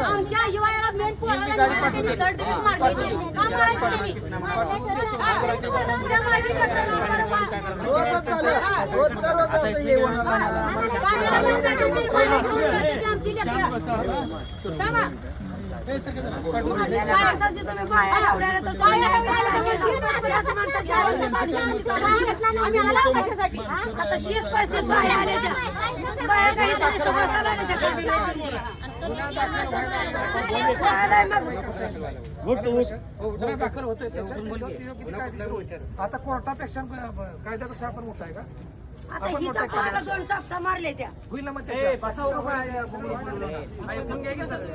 आमच्या युवाला मेन पोराला दाखल होतोय आता कोर्टापेक्षा कायद्यापेक्षा आपण मोठा आहे का? मारले त्या होईल मग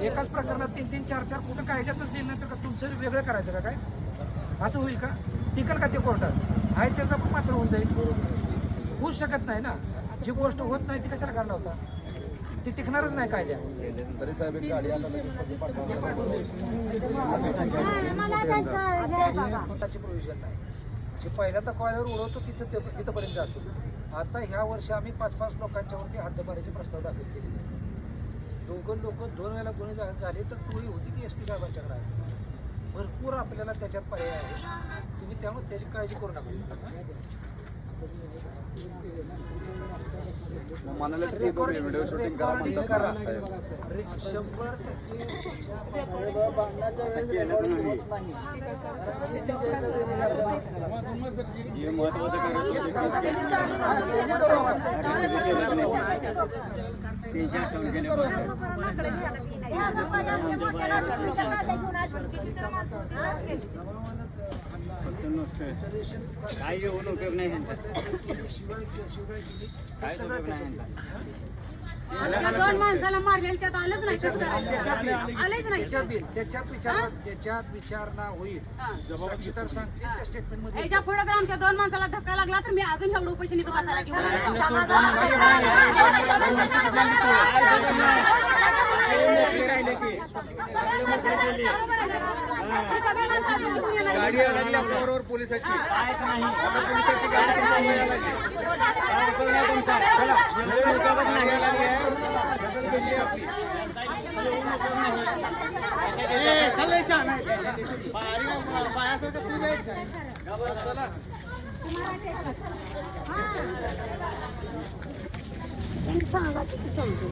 एकाच प्रकरणात 3-3, 4-4 कुठं कायद्यातच लिहिलं नाही तर तुमचं वेगळं करायचं का काय? असं होईल का? टिकल का ते कोर्टात आहे त्याचा पण मात्र होऊन जाईल. होऊच शकत नाही ना. जी गोष्ट होत नाही ती कशाला काढला होता? ती टिकणारच नाही कायद्या. तरी साहेब गाडी प्रोव्हिजन नाही. जे पहिल्या तर कॉयलर उडवतो तिथपर्यंत जातो. आता ह्या वर्षी आम्ही 5-5 लोकांच्यावरती हद्दपारीचे प्रस्ताव दाखल केले. दोघं लोक 2 वेळेला गुन्हे झाले तर टोळी होती ती SP साहेबांच्याकडे आहे. भरपूर आपल्याला त्याच्यात पर्याय आहे. तुम्ही त्यामुळे त्याची काळजी करू नका. व्हिडिओ शूटिंग करा. काय येऊन उपयोग नाही दोन माणसाला मारलेलं त्यात आलंच नाही. आलेच नाही. त्याच्यात विचारणा होईल. साक्षीदार सांगतील त्या स्टेटमेंट मध्ये. याच्या पुढे जर आमच्या 2 माणसाला धक्का लागला तर मी अजून एवढं उपोषण इथं बसायला घेऊन गाडी लागली आपल्याबरोबर पोलिसाची. आता पोलिसाची गाडी सांगा